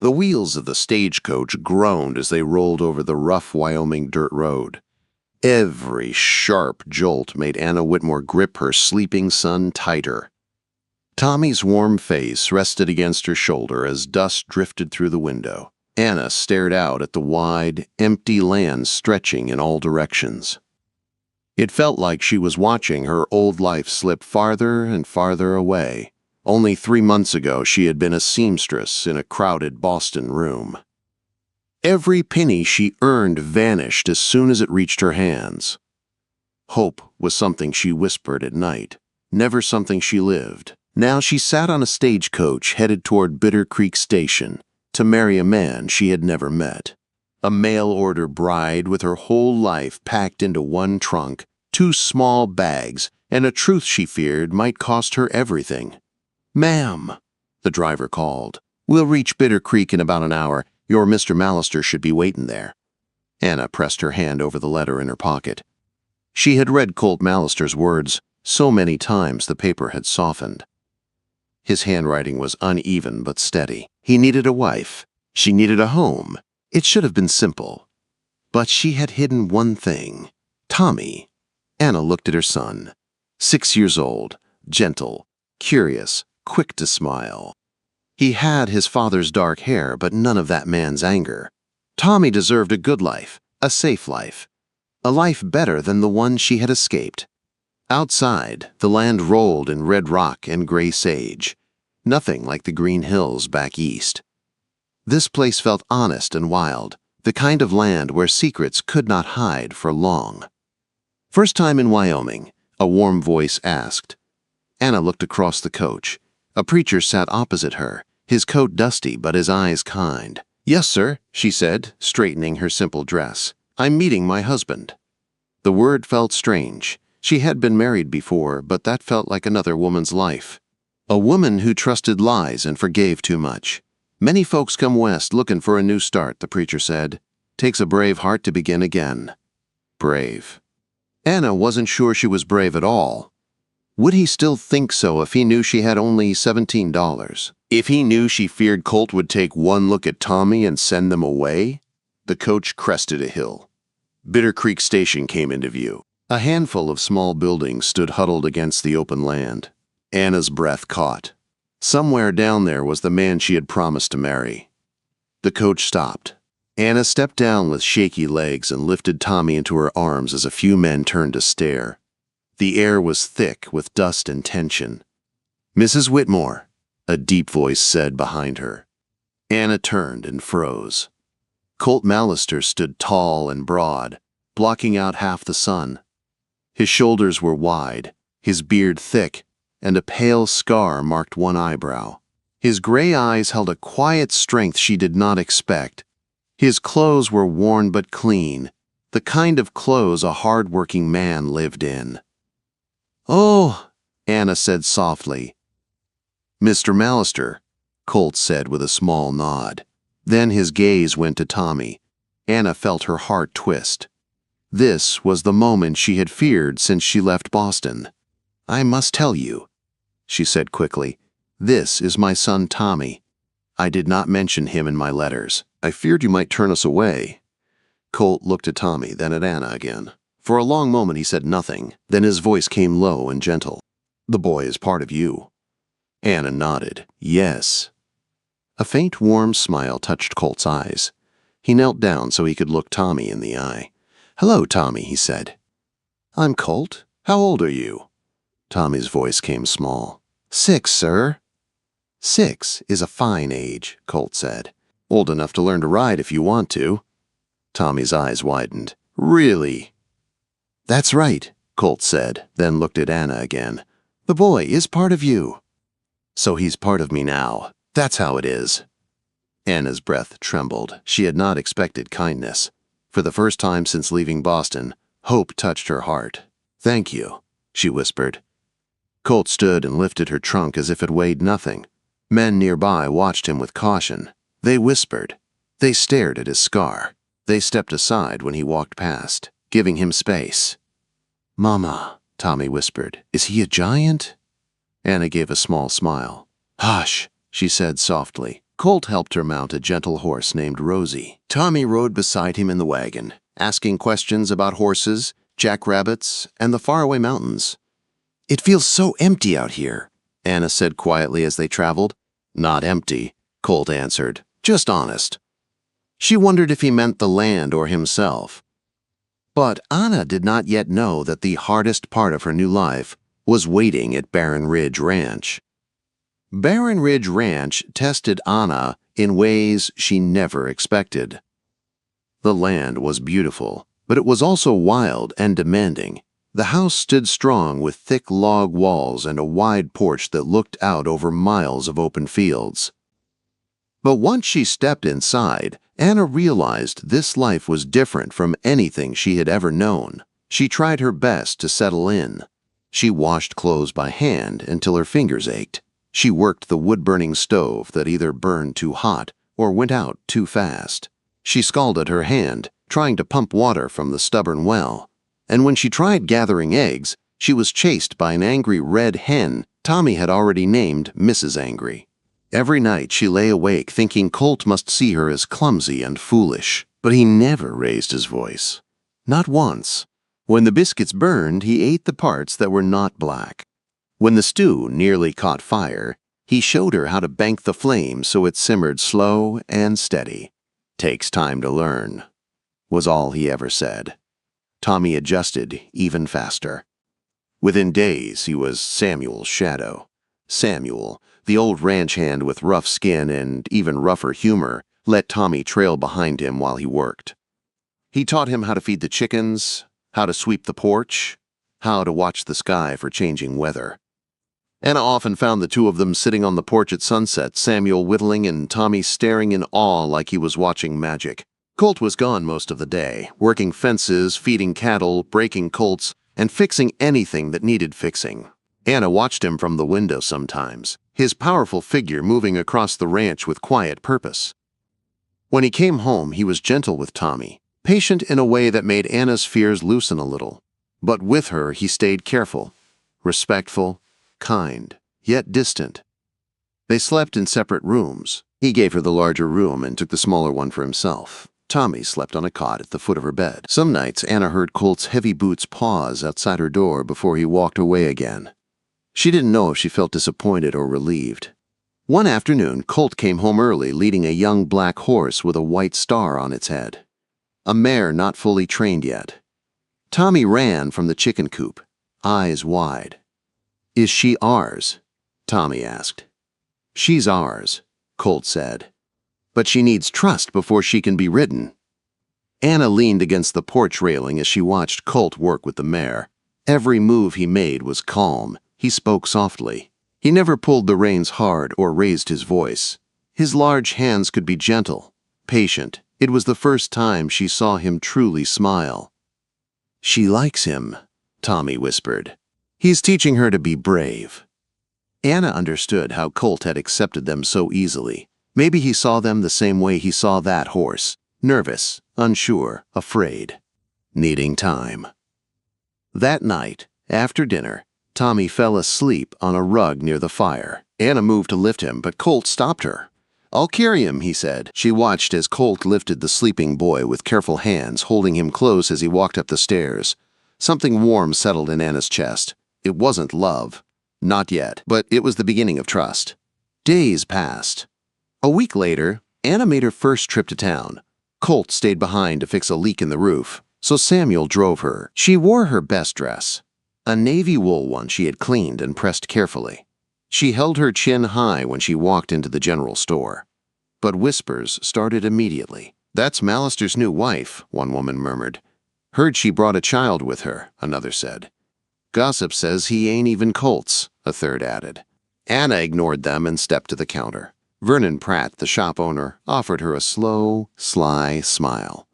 The wheels of the stagecoach groaned as they rolled over the rough Wyoming dirt road. Every sharp jolt made Anna Whitmore grip her sleeping son tighter. Tommy's warm face rested against her shoulder as dust drifted through the window. Anna stared out at the wide, empty land stretching in all directions. It felt like she was watching her old life slip farther and farther away. Only 3 months ago she had been a seamstress in a crowded Boston room. Every penny she earned vanished as soon as it reached her hands. Hope was something she whispered at night, never something she lived. Now she sat on a stagecoach headed toward Bitter Creek Station to marry a man she had never met. A mail-order bride with her whole life packed into one trunk, 2 small bags, and a truth she feared might cost her everything. "Ma'am," the driver called. "We'll reach Bitter Creek in about an hour. Your Mr. Mallister should be waiting there." Anna pressed her hand over the letter in her pocket. She had read Colt Mallister's words so many times the paper had softened. His handwriting was uneven but steady. He needed a wife. She needed a home. It should have been simple. But she had hidden one thing. Tommy. Anna looked at her son. 6 years old, gentle, curious, quick to smile. He had his father's dark hair, but none of that man's anger. Tommy deserved a good life, a safe life, a life better than the one she had escaped. Outside, the land rolled in red rock and gray sage, nothing like the green hills back east. This place felt honest and wild, the kind of land where secrets could not hide for long. "First time in Wyoming?" a warm voice asked. Anna looked across the coach. A preacher sat opposite her, his coat dusty but his eyes kind. "Yes, sir," she said, straightening her simple dress. "I'm meeting my husband." The word felt strange. She had been married before, but that felt like another woman's life. A woman who trusted lies and forgave too much. "Many folks come west looking for a new start," the preacher said. "Takes a brave heart to begin again." Brave. Anna wasn't sure she was brave at all. Would he still think so if he knew she had only $17? If he knew she feared Colt would take one look at Tommy and send them away? The coach crested a hill. Bitter Creek Station came into view. A handful of small buildings stood huddled against the open land. Anna's breath caught. Somewhere down there was the man she had promised to marry. The coach stopped. Anna stepped down with shaky legs and lifted Tommy into her arms as a few men turned to stare. The air was thick with dust and tension. "Mrs. Whitmore," a deep voice said behind her. Anna turned and froze. Colt Mallister stood tall and broad, blocking out half the sun. His shoulders were wide, his beard thick, and a pale scar marked one eyebrow. His gray eyes held a quiet strength she did not expect. His clothes were worn but clean, the kind of clothes a hard-working man lived in. "Oh," Anna said softly. "Mr. Mallister," Colt said with a small nod. Then his gaze went to Tommy. Anna felt her heart twist. This was the moment she had feared since she left Boston. "I must tell you," she said quickly. "This is my son Tommy. I did not mention him in my letters. I feared you might turn us away." Colt looked at Tommy, then at Anna again. For a long moment he said nothing, then his voice came low and gentle. "The boy is part of you." Anna nodded. "Yes." A faint warm smile touched Colt's eyes. He knelt down so he could look Tommy in the eye. "Hello, Tommy," he said. "I'm Colt. How old are you?" Tommy's voice came small. "6, sir." "6 is a fine age," Colt said. "Old enough to learn to ride if you want to." Tommy's eyes widened. "Really?" "That's right," Colt said, then looked at Anna again. "The boy is part of you." "So he's part of me now. That's how it is." Anna's breath trembled. She had not expected kindness. For the first time since leaving Boston, hope touched her heart. "Thank you," she whispered. Colt stood and lifted her trunk as if it weighed nothing. Men nearby watched him with caution. They whispered. They stared at his scar. They stepped aside when he walked past, giving him space. "Mama," Tommy whispered, "is he a giant?" Anna gave a small smile. "Hush," she said softly. Colt helped her mount a gentle horse named Rosie. Tommy rode beside him in the wagon, asking questions about horses, jackrabbits, and the faraway mountains. "It feels so empty out here," Anna said quietly as they traveled. "Not empty," Colt answered, "just honest." She wondered if he meant the land or himself. But Anna did not yet know that the hardest part of her new life was waiting at Barren Ridge Ranch. Barren Ridge Ranch tested Anna in ways she never expected. The land was beautiful, but it was also wild and demanding. The house stood strong with thick log walls and a wide porch that looked out over miles of open fields. But once she stepped inside, Anna realized this life was different from anything she had ever known. She tried her best to settle in. She washed clothes by hand until her fingers ached. She worked the wood-burning stove that either burned too hot or went out too fast. She scalded her hand, trying to pump water from the stubborn well. And when she tried gathering eggs, she was chased by an angry red hen Tommy had already named Mrs. Angry. Every night she lay awake thinking Colt must see her as clumsy and foolish, but he never raised his voice. Not once. When the biscuits burned, he ate the parts that were not black. When the stew nearly caught fire, he showed her how to bank the flame so it simmered slow and steady. "Takes time to learn," was all he ever said. Tommy adjusted even faster. Within days, he was Samuel's shadow. Samuel, the old ranch hand with rough skin and even rougher humor, let Tommy trail behind him while he worked. He taught him how to feed the chickens, how to sweep the porch, how to watch the sky for changing weather. Anna often found the two of them sitting on the porch at sunset, Samuel whittling and Tommy staring in awe like he was watching magic. Colt was gone most of the day, working fences, feeding cattle, breaking colts, and fixing anything that needed fixing. Anna watched him from the window sometimes, his powerful figure moving across the ranch with quiet purpose. When he came home, he was gentle with Tommy, patient in a way that made Anna's fears loosen a little. But with her, he stayed careful, respectful, kind, yet distant. They slept in separate rooms. He gave her the larger room and took the smaller one for himself. Tommy slept on a cot at the foot of her bed. Some nights, Anna heard Colt's heavy boots pause outside her door before he walked away again. She didn't know if she felt disappointed or relieved. One afternoon, Colt came home early leading a young black horse with a white star on its head. A mare not fully trained yet. Tommy ran from the chicken coop, eyes wide. "Is she ours?" Tommy asked. "She's ours," Colt said. "But she needs trust before she can be ridden." Anna leaned against the porch railing as she watched Colt work with the mare. Every move he made was calm. He spoke softly. He never pulled the reins hard or raised his voice. His large hands could be gentle, patient. It was the first time she saw him truly smile. "She likes him," Tommy whispered. "He's teaching her to be brave." Anna understood how Colt had accepted them so easily. Maybe he saw them the same way he saw that horse, nervous, unsure, afraid, needing time. That night, after dinner, Tommy fell asleep on a rug near the fire. Anna moved to lift him, but Colt stopped her. "I'll carry him," he said. She watched as Colt lifted the sleeping boy with careful hands, holding him close as he walked up the stairs. Something warm settled in Anna's chest. It wasn't love. Not yet, but it was the beginning of trust. Days passed. A week later, Anna made her first trip to town. Colt stayed behind to fix a leak in the roof, so Samuel drove her. She wore her best dress, a navy wool one she had cleaned and pressed carefully. She held her chin high when she walked into the general store. But whispers started immediately. "That's Mallister's new wife," one woman murmured. "Heard she brought a child with her," another said. "Gossip says he ain't even Colt's," a third added. Anna ignored them and stepped to the counter. Vernon Pratt, the shop owner, offered her a slow, sly smile.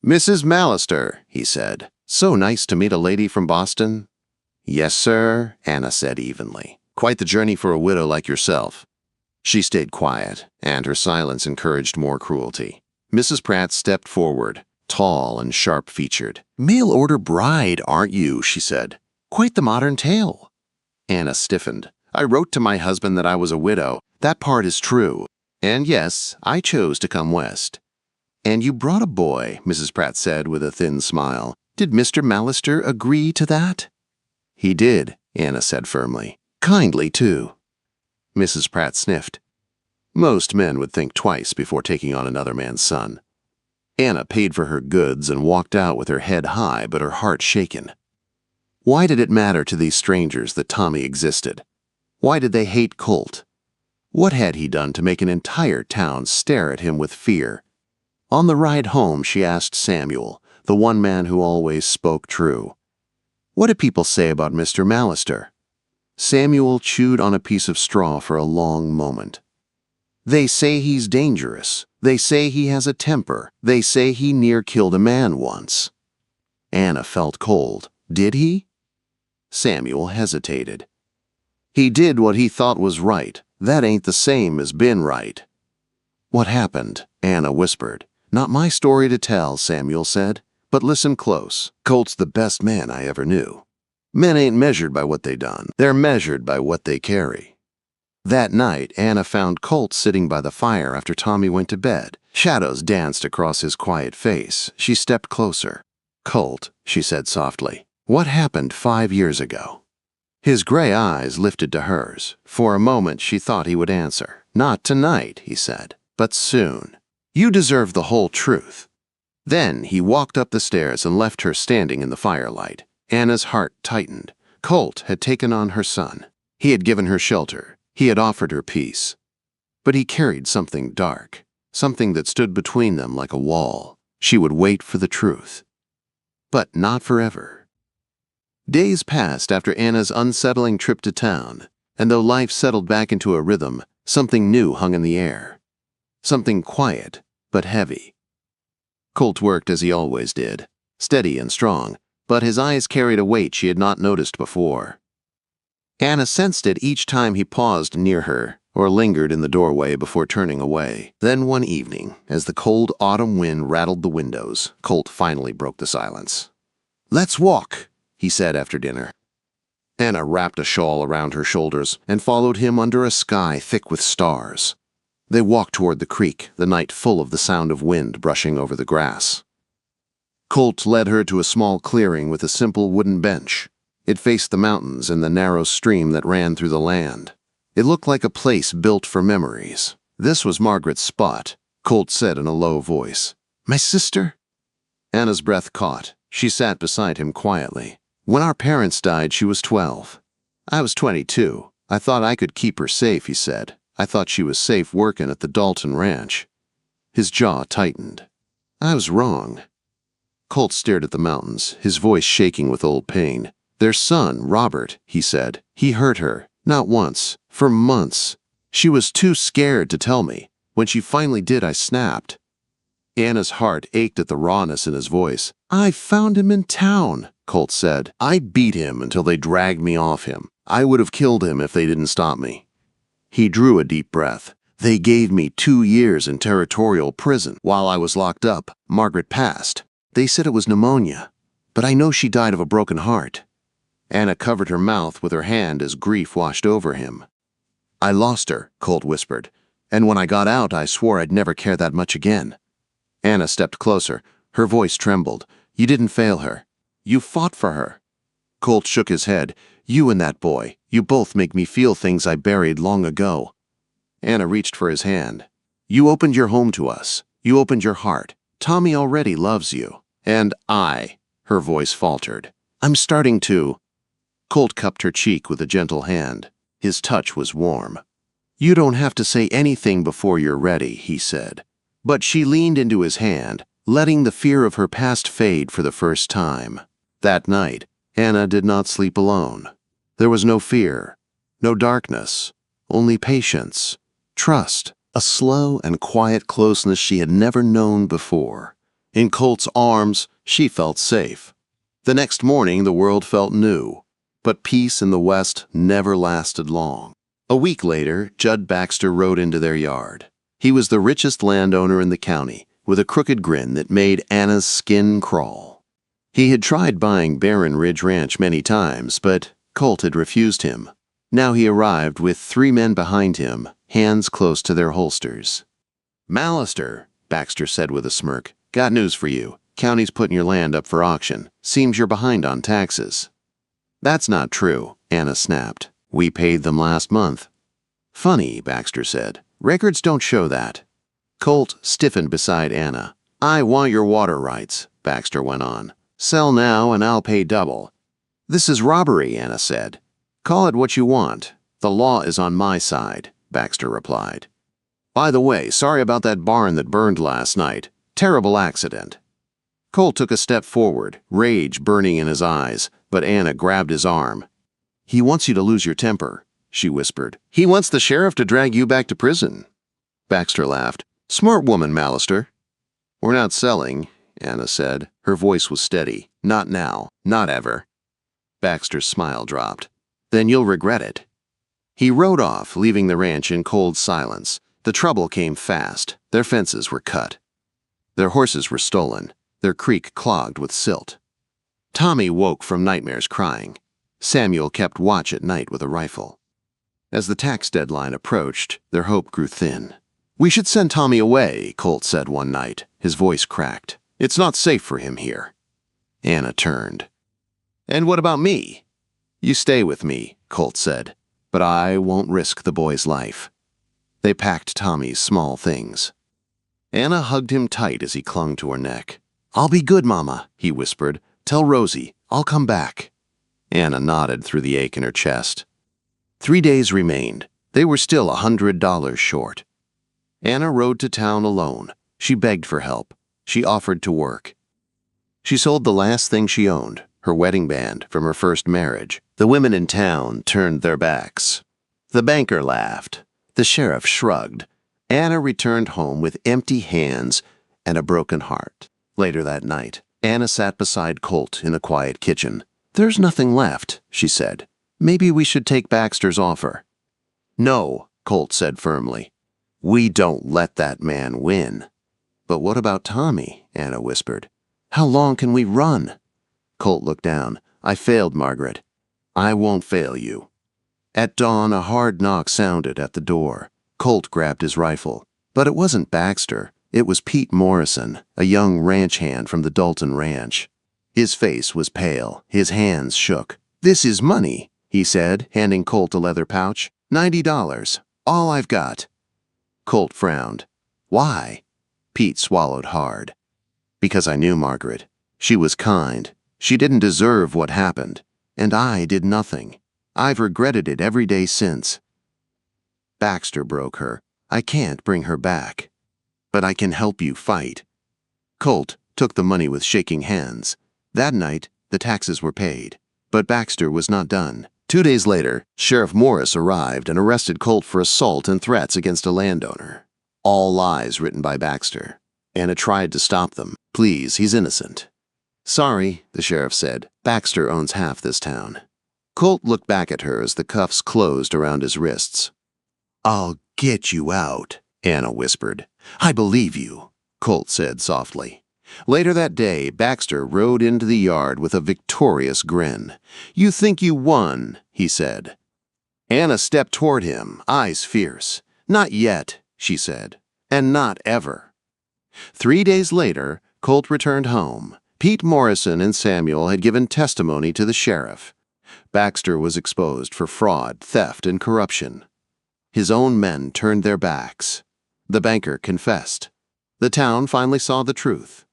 "Mrs. Mallister," he said. "So nice to meet a lady from Boston." "Yes, sir," Anna said evenly. "Quite the journey for a widow like yourself." She stayed quiet, and her silence encouraged more cruelty. Mrs. Pratt stepped forward, tall and sharp-featured. "Mail-order bride, aren't you?" she said. "Quite the modern tale." Anna stiffened. "I wrote to my husband that I was a widow. That part is true." And yes, I chose to come west. And you brought a boy, Mrs. Pratt said with a thin smile. Did Mr. Mallister agree to that? He did, Anna said firmly. Kindly, too. Mrs. Pratt sniffed. Most men would think twice before taking on another man's son. Anna paid for her goods and walked out with her head high but her heart shaken. Why did it matter to these strangers that Tommy existed? Why did they hate Colt? What had he done to make an entire town stare at him with fear? On the ride home, she asked Samuel, the one man who always spoke true. What do people say about Mr. Mallister? Samuel chewed on a piece of straw for a long moment. They say he's dangerous. They say he has a temper. They say he near killed a man once. Anna felt cold. Did he? Samuel hesitated. He did what he thought was right. That ain't the same as been right. What happened? Anna whispered. Not my story to tell, Samuel said. But listen close. Colt's the best man I ever knew. Men ain't measured by what they done. They're measured by what they carry. That night, Anna found Colt sitting by the fire after Tommy went to bed. Shadows danced across his quiet face. She stepped closer. Colt, she said softly, what happened 5 years ago? His gray eyes lifted to hers. For a moment, she thought he would answer. Not tonight, he said, but soon. You deserve the whole truth. Then he walked up the stairs and left her standing in the firelight. Anna's heart tightened. Colt had taken on her son. He had given her shelter. He had offered her peace. But he carried something dark, something that stood between them like a wall. She would wait for the truth. But not forever. Days passed after Anna's unsettling trip to town, and though life settled back into a rhythm, something new hung in the air. Something quiet, but heavy. Colt worked as he always did, steady and strong, but his eyes carried a weight she had not noticed before. Anna sensed it each time he paused near her or lingered in the doorway before turning away. Then one evening, as the cold autumn wind rattled the windows, Colt finally broke the silence. "Let's walk," he said after dinner. Anna wrapped a shawl around her shoulders and followed him under a sky thick with stars. They walked toward the creek, the night full of the sound of wind brushing over the grass. Colt led her to a small clearing with a simple wooden bench. It faced the mountains and the narrow stream that ran through the land. It looked like a place built for memories. This was Margaret's spot, Colt said in a low voice. "My sister?" Anna's breath caught. She sat beside him quietly. "When our parents died, she was 12. I was 22. I thought I could keep her safe," he said. "I thought she was safe working at the Dalton Ranch." His jaw tightened. "I was wrong." Colt stared at the mountains, his voice shaking with old pain. "Their son, Robert," he said. "He hurt her. Not once. For months. She was too scared to tell me. When she finally did, I snapped." Anna's heart ached at the rawness in his voice. "I found him in town," Colt said. "I beat him until they dragged me off him. I would have killed him if they didn't stop me." He drew a deep breath. "They gave me 2 years in territorial prison. While I was locked up, Margaret passed. They said it was pneumonia, but I know she died of a broken heart." Anna covered her mouth with her hand as grief washed over him. "I lost her," Colt whispered, "and when I got out, I swore I'd never care that much again." Anna stepped closer. Her voice trembled. "You didn't fail her. You fought for her." Colt shook his head. "You and that boy, you both make me feel things I buried long ago." Anna reached for his hand. "You opened your home to us. You opened your heart. Tommy already loves you. And I," her voice faltered. "I'm starting to." Colt cupped her cheek with a gentle hand. His touch was warm. "You don't have to say anything before you're ready," he said. But she leaned into his hand, letting the fear of her past fade for the first time. That night, Anna did not sleep alone. There was no fear, no darkness, only patience, trust, a slow and quiet closeness she had never known before. In Colt's arms, she felt safe. The next morning, the world felt new. But peace in the West never lasted long. A week later, Judd Baxter rode into their yard. He was the richest landowner in the county, with a crooked grin that made Anna's skin crawl. He had tried buying Barren Ridge Ranch many times, but Colt had refused him. Now he arrived with 3 men behind him, hands close to their holsters. "Mallister," Baxter said with a smirk, "got news for you. County's putting your land up for auction. Seems you're behind on taxes." "That's not true," Anna snapped. "We paid them last month." "Funny," Baxter said. "Records don't show that." Colt stiffened beside Anna. "I want your water rights," Baxter went on. "Sell now and I'll pay double." "This is robbery," Anna said. "Call it what you want. The law is on my side," Baxter replied. "By the way, sorry about that barn that burned last night. Terrible accident." Colt took a step forward, rage burning in his eyes, but Anna grabbed his arm. "He wants you to lose your temper," she whispered. "He wants the sheriff to drag you back to prison." Baxter laughed. "Smart woman, Mallister." "We're not selling," Anna said. Her voice was steady. "Not now. Not ever." Baxter's smile dropped. "Then you'll regret it." He rode off, leaving the ranch in cold silence. The trouble came fast. Their fences were cut. Their horses were stolen. Their creek clogged with silt. Tommy woke from nightmares crying. Samuel kept watch at night with a rifle. As the tax deadline approached, their hope grew thin. "We should send Tommy away," Colt said one night. His voice cracked. "It's not safe for him here." Anna turned. "And what about me?" "You stay with me," Colt said. "But I won't risk the boy's life." They packed Tommy's small things. Anna hugged him tight as he clung to her neck. "I'll be good, Mama," he whispered. "Tell Rosie, I'll come back." Anna nodded through the ache in her chest. 3 days remained. They were still $100 short. Anna rode to town alone. She begged for help. She offered to work. She sold the last thing she owned, her wedding band from her first marriage. The women in town turned their backs. The banker laughed. The sheriff shrugged. Anna returned home with empty hands and a broken heart. Later that night, Anna sat beside Colt in a quiet kitchen. "There's nothing left," she said. "Maybe we should take Baxter's offer." "No," Colt said firmly. "We don't let that man win." "But what about Tommy?" Anna whispered. "How long can we run?" Colt looked down. "I failed, Margaret. I won't fail you." At dawn, a hard knock sounded at the door. Colt grabbed his rifle. But it wasn't Baxter. It was Pete Morrison, a young ranch hand from the Dalton Ranch. His face was pale. His hands shook. "This is money," he said, handing Colt a leather pouch. $90. All I've got." Colt frowned. "Why?" Pete swallowed hard. "Because I knew Margaret. She was kind. She didn't deserve what happened. And I did nothing. I've regretted it every day since." Baxter broke her. "I can't bring her back. But I can help you fight." Colt took the money with shaking hands. That night, the taxes were paid. But Baxter was not done. 2 days later, Sheriff Morris arrived and arrested Colt for assault and threats against a landowner. All lies written by Baxter. Anna tried to stop them. "Please, he's innocent." "Sorry," the sheriff said. "Baxter owns half this town." Colt looked back at her as the cuffs closed around his wrists. "I'll get you out," Anna whispered. "I believe you," Colt said softly. Later that day, Baxter rode into the yard with a victorious grin. "You think you won," he said. Anna stepped toward him, eyes fierce. "Not yet," she said, "and not ever." 3 days later, Colt returned home. Pete Morrison and Samuel had given testimony to the sheriff. Baxter was exposed for fraud, theft, and corruption. His own men turned their backs. The banker confessed. The town finally saw the truth.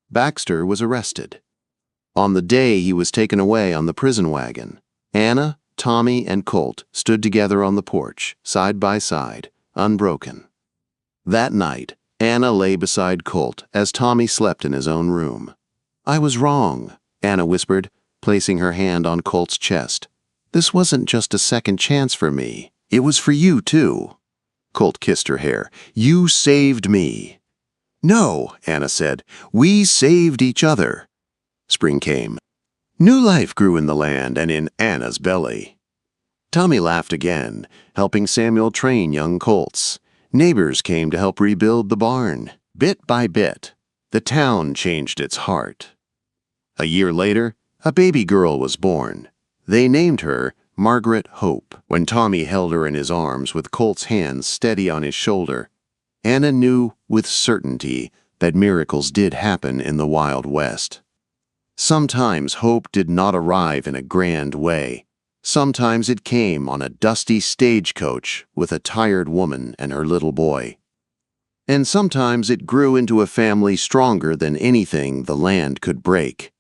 Baxter was arrested. On the day he was taken away on the prison wagon, Anna, Tommy, and Colt stood together on the porch, side by side, unbroken. That night, Anna lay beside Colt as Tommy slept in his own room. "I was wrong," Anna whispered, placing her hand on Colt's chest. "This wasn't just a second chance for me. It was for you, too." Colt kissed her hair. "You saved me." "No," Anna said. "We saved each other." Spring came. New life grew in the land and in Anna's belly. Tommy laughed again, helping Samuel train young colts. Neighbors came to help rebuild the barn. Bit by bit, the town changed its heart. A year later, a baby girl was born. They named her Margaret Hope. When Tommy held her in his arms with Colt's hands steady on his shoulder, Anna knew with certainty that miracles did happen in the Wild West. Sometimes hope did not arrive in a grand way. Sometimes it came on a dusty stagecoach with a tired woman and her little boy. And sometimes it grew into a family stronger than anything the land could break.